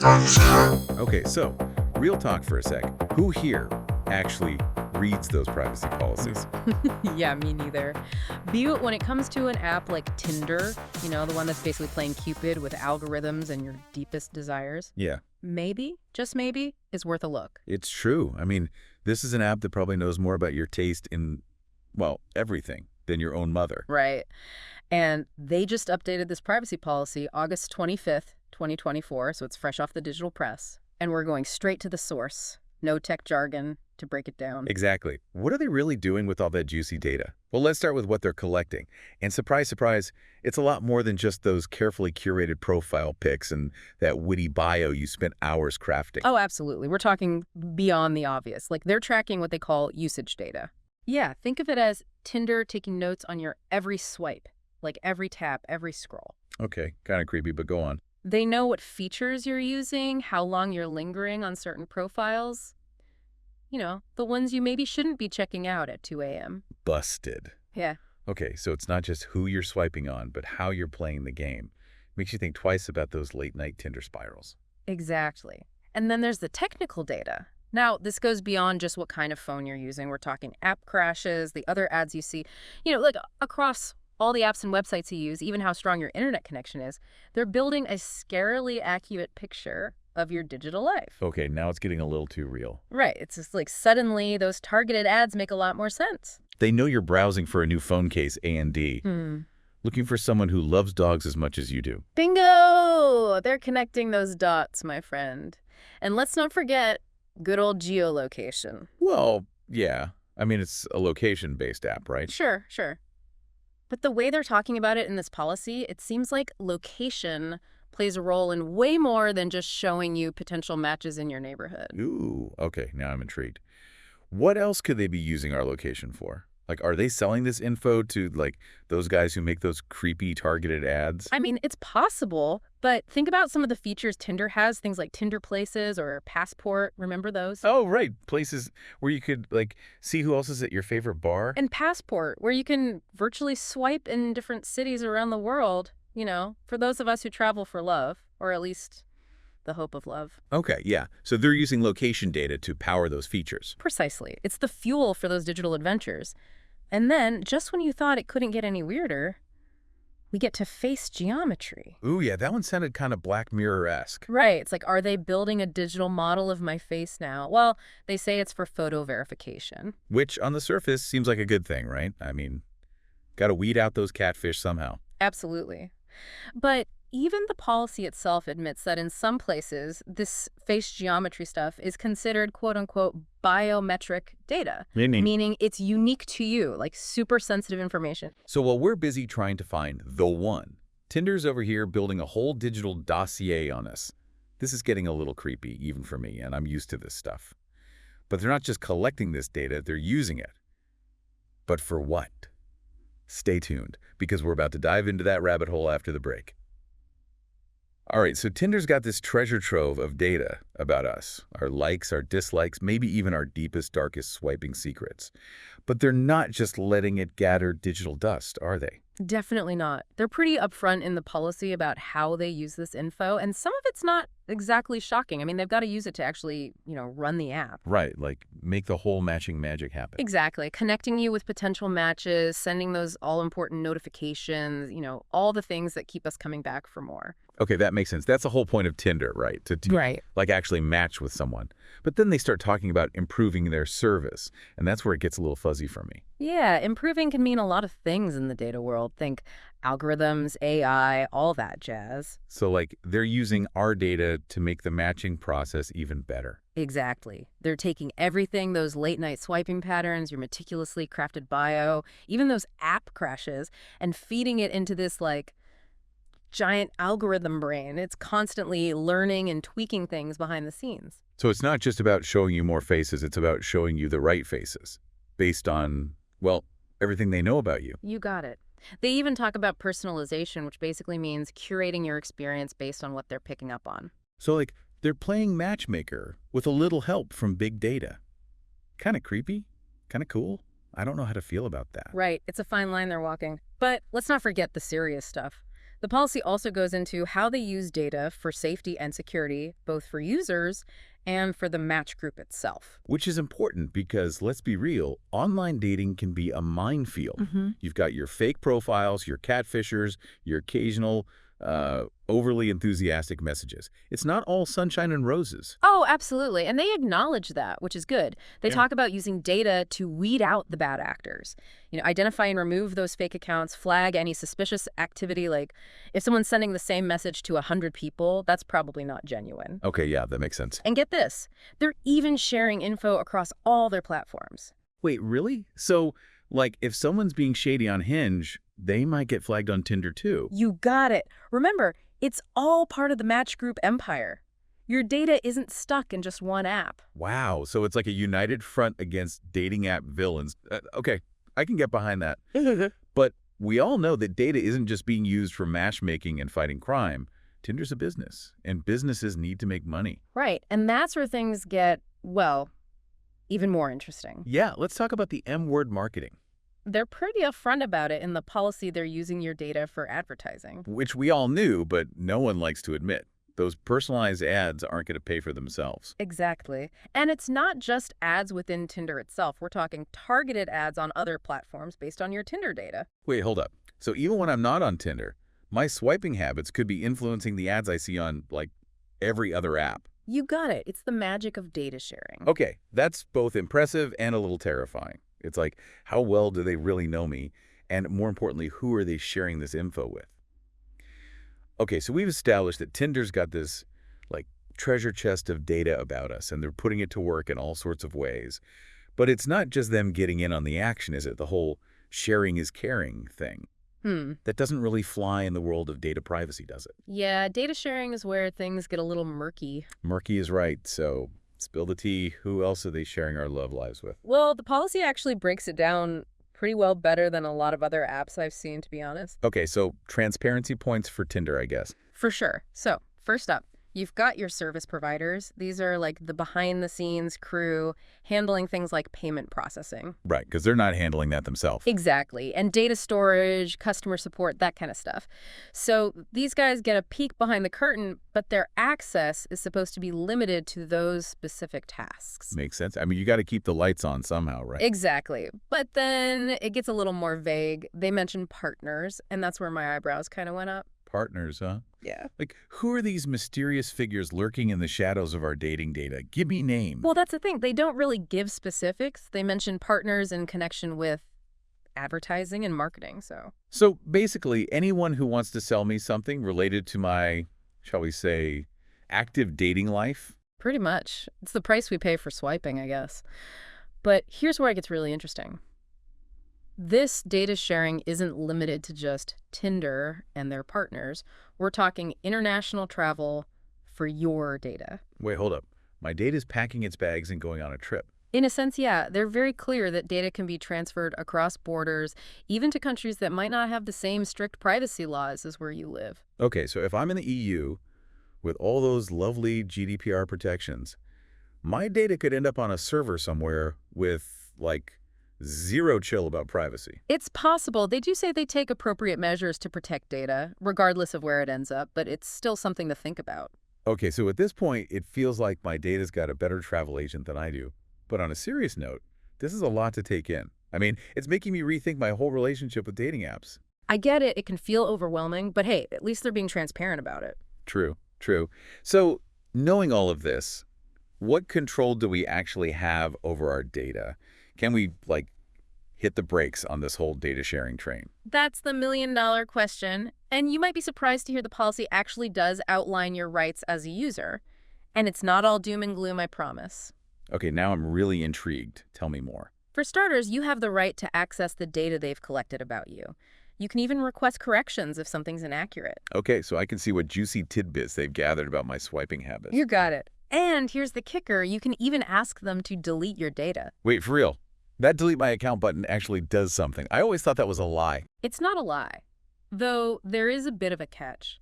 Okay, so real talk for a sec. Who here actually reads those privacy policies? Yeah, me neither. When it comes to an app like Tinder, the one that's basically playing Cupid with algorithms and your deepest desires, Yeah, maybe, just maybe, is worth a look. it's true. I mean, this is an app that probably knows more about your taste in, well, everything than your own mother. Right. And they just updated this privacy policy August 25th, 2024, so it's fresh off the digital press. And we're going straight to the source. No tech jargon to break it down. Exactly. What are they really doing with all that juicy data? Well, let's start with what they're collecting. And surprise, surprise, it's a lot more than just those carefully curated profile pics and that witty bio you spent hours crafting. Oh, absolutely. We're talking beyond the obvious. Like, they're tracking what they call usage data. Yeah, think of it as Tinder taking notes on your every swipe, like every tap, every scroll. Okay, kind of creepy, but go on. They know what features you're using, how long you're lingering on certain profiles. The ones you maybe shouldn't be checking out at 2 a.m. Busted. Yeah, Okay, so it's not just who you're swiping on, but how you're playing the game. Makes you think twice about those late-night Tinder spirals. exactly. And then there's the technical data. Now, this goes beyond just what kind of phone you're using. We're talking app crashes, the other ads you see, like across all the apps and websites you use, even how strong your internet connection is. They're building a scarily accurate picture of your digital life. Okay, now it's getting a little too real. Right. It's just like suddenly those targeted ads make a lot more sense. They know you're browsing for a new phone case, A&D, looking for someone who loves dogs as much as you do. Bingo! They're connecting those dots, my friend. And let's not forget good old geolocation. Well, yeah. I mean, it's a location-based app, right? Sure, sure. But the way they're talking about it in this policy, it seems like location plays a role in way more than just showing you potential matches in your neighborhood. Ooh, okay, now I'm intrigued. What else could they be using our location for? Like, are they selling this info to, like, those guys who make those creepy targeted ads? I mean, it's possible, but think about some of the features Tinder has, things like Tinder Places or Passport. Remember those? Oh, right. Places where you could, like, see who else is at your favorite bar. And Passport, where you can virtually swipe in different cities around the world, for those of us who travel for love, or at least the hope of love. Okay, yeah. So they're using location data to power those features. Precisely. It's the fuel for those digital adventures. And then, just when you thought it couldn't get any weirder, we get to face geometry. Ooh, yeah, that one sounded kind of Black Mirror-esque. Right. It's like, are they building a digital model of my face now? Well, they say it's for photo verification. Which, on the surface, seems like a good thing, right? I mean, gotta weed out those catfish somehow. Absolutely. But even the policy itself admits that in some places, this face geometry stuff is considered quote-unquote biometric data, meaning it's unique to you, like super sensitive information. So while we're busy trying to find the one, Tinder's over here building a whole digital dossier on us. This is getting a little creepy, even for me, and I'm used to this stuff. But they're not just collecting this data, they're using it. But for what? Stay tuned, because we're about to dive into that rabbit hole after the break. All right, so Tinder's got this treasure trove of data about us, our likes, our dislikes, maybe even our deepest, darkest swiping secrets. But they're not just letting it gather digital dust, are they? Definitely not. They're pretty upfront in the policy about how they use this info, and some of it's not exactly shocking. I mean, they've got to use it to actually, run the app. Right, like make the whole matching magic happen. Exactly. Connecting you with potential matches, sending those all-important notifications, all the things that keep us coming back for more. Okay, that makes sense. That's the whole point of Tinder, right? Right. Like actually match with someone. But then they start talking about improving their service, and that's where it gets a little fuzzy for me. Yeah, improving can mean a lot of things in the data world. Think algorithms, AI, all that jazz. So like they're using our data to make the matching process even better. Exactly. They're taking everything, those late-night swiping patterns, your meticulously crafted bio, even those app crashes, and feeding it into this, giant algorithm brain. It's constantly learning and tweaking things behind the scenes. So it's not just about showing you more faces, it's about showing you the right faces based on, well, everything they know about you. You got it. They even talk about personalization, which basically means curating your experience based on what they're picking up on. So like they're playing matchmaker with a little help from big data. Kind of creepy, kind of cool. I don't know how to feel about that. Right. It's a fine line they're walking. But let's not forget the serious stuff. The policy also goes into how they use data for safety and security, both for users and for the match group itself. Which is important because, let's be real, online dating can be a minefield. You've got your fake profiles, your catfishers, your occasional overly enthusiastic messages. It's not all sunshine and roses. Oh, absolutely. And they acknowledge that, which is good. They Yeah. talk about using data to weed out the bad actors. Identify and remove those fake accounts, flag any suspicious activity. Like if someone's sending the same message to 100 people, that's probably not genuine. Okay, yeah, that makes sense. And get this, they're even sharing info across all their platforms. Wait, really? So, like, if someone's being shady on Hinge, they might get flagged on Tinder too. You got it. Remember, it's all part of the Match Group empire. Your data isn't stuck in just one app. Wow, so it's like a united front against dating app villains. Okay, I can get behind that. But we all know that data isn't just being used for matchmaking and fighting crime. Tinder's a business, and businesses need to make money. Right, and that's where things get, well, even more interesting. Yeah, let's talk about the M-word marketing, They're pretty upfront about it in the policy they're using your data for advertising. which we all knew, but no one likes to admit. Those personalized ads aren't going to pay for themselves. Exactly. And it's not just ads within Tinder itself. We're talking targeted ads on other platforms based on your Tinder data. Wait, hold up. So even when I'm not on Tinder, my swiping habits could be influencing the ads I see on, like, every other app. You got it. It's the magic of data sharing. Okay, that's both impressive and a little terrifying. It's like, how well do they really know me? And more importantly, who are they sharing this info with? Okay, so we've established that Tinder's got this, like, treasure chest of data about us, and they're putting it to work in all sorts of ways. But it's not just them getting in on the action, is it? The whole sharing is caring thing. That doesn't really fly in the world of data privacy, does it? Yeah, data sharing is where things get a little murky. Murky is right, so spill the tea. Who else are they sharing our love lives with? Well, the policy actually breaks it down pretty well better than a lot of other apps I've seen, to be honest. Okay, so transparency points for Tinder, I guess. For sure. So, first up, you've got your service providers. These are like the behind-the-scenes crew handling things like payment processing. Right, because they're not handling that themselves. Exactly. And data storage, customer support, that kind of stuff. So these guys get a peek behind the curtain, but their access is supposed to be limited to those specific tasks. Makes sense. I mean, you got to keep the lights on somehow, right? Exactly. But then it gets a little more vague. They mention partners, and that's where my eyebrows kind of went up. Partners, huh? Yeah. Like, who are these mysterious figures lurking in the shadows of our dating data? Give me names. Well, that's the thing. They don't really give specifics. They mention partners in connection with advertising and marketing, so. So basically, anyone who wants to sell me something related to my, shall we say, active dating life? Pretty much. It's the price we pay for swiping, I guess. But here's where it gets really interesting. This data sharing isn't limited to just Tinder and their partners. We're talking international travel for your data. Wait, hold up. My data's packing its bags and going on a trip. In a sense, yeah, they're very clear that data can be transferred across borders, even to countries that might not have the same strict privacy laws as where you live. Okay, so if I'm in the EU with all those lovely GDPR protections, my data could end up on a server somewhere with, like, zero chill about privacy. It's possible. They do say they take appropriate measures to protect data, regardless of where it ends up, but it's still something to think about. Okay, so at this point, it feels like my data's got a better travel agent than I do. But on a serious note, this is a lot to take in. I mean, it's making me rethink my whole relationship with dating apps. I get it. It can feel overwhelming, but hey, at least they're being transparent about it. True, true. So, knowing all of this, what control do we actually have over our data? Can we, like, hit the brakes on this whole data sharing train? That's the million-dollar question. And you might be surprised to hear the policy actually does outline your rights as a user. And it's not all doom and gloom, I promise. Okay, now I'm really intrigued. Tell me more. For starters, you have the right to access the data they've collected about you. You can even request corrections if something's inaccurate. Okay, so I can see what juicy tidbits they've gathered about my swiping habits. You got it. And here's the kicker. You can even ask them to delete your data. Wait, for real? That delete my account button actually does something. I always thought that was a lie. It's not a lie, though there is a bit of a catch.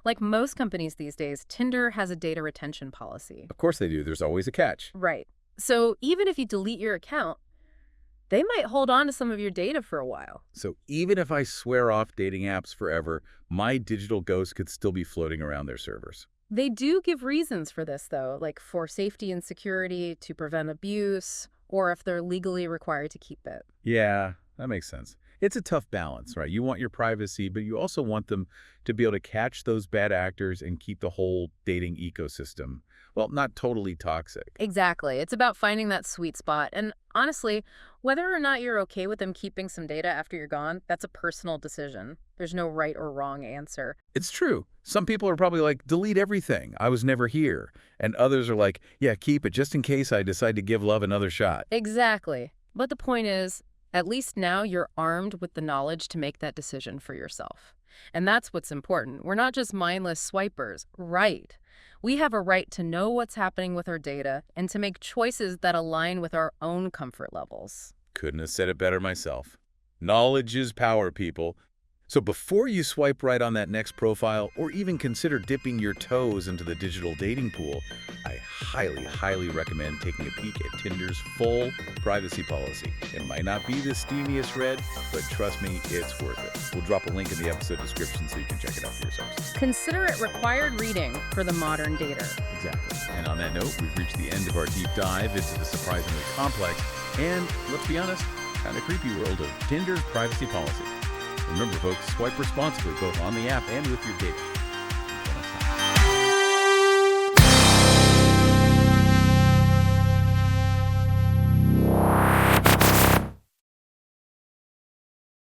Like most companies these days, Tinder has a data retention policy. Of course they do. There's always a catch. Right. So even if you delete your account, they might hold on to some of your data for a while. So even if I swear off dating apps forever, my digital ghost could still be floating around their servers. They do give reasons for this, though, like for safety and security, to prevent abuse, or if they're legally required to keep it. Yeah, that makes sense. It's a tough balance, right? You want your privacy, but you also want them to be able to catch those bad actors and keep the whole dating ecosystem, well, not totally toxic. Exactly. It's about finding that sweet spot. And honestly, whether or not you're okay with them keeping some data after you're gone, that's a personal decision. There's no right or wrong answer. It's true. Some people are probably like, delete everything. I was never here. And others are like, yeah, keep it just in case I decide to give love another shot. Exactly. But the point is, at least now you're armed with the knowledge to make that decision for yourself. And that's what's important. We're not just mindless swipers, right? We have a right to know what's happening with our data and to make choices that align with our own comfort levels. Couldn't have said it better myself. Knowledge is power, people. So before you swipe right on that next profile or even consider dipping your toes into the digital dating pool, I highly, highly recommend taking a peek at Tinder's full privacy policy. It might not be the steamiest read, but trust me, it's worth it. We'll drop a link in the episode description so you can check it out for yourselves. Consider it required reading for the modern dater. Exactly. And on that note, we've reached the end of our deep dive into the surprisingly complex and, let's be honest, kind of creepy world of Tinder's privacy policy. Remember, folks, swipe responsibly both on the app and with your data.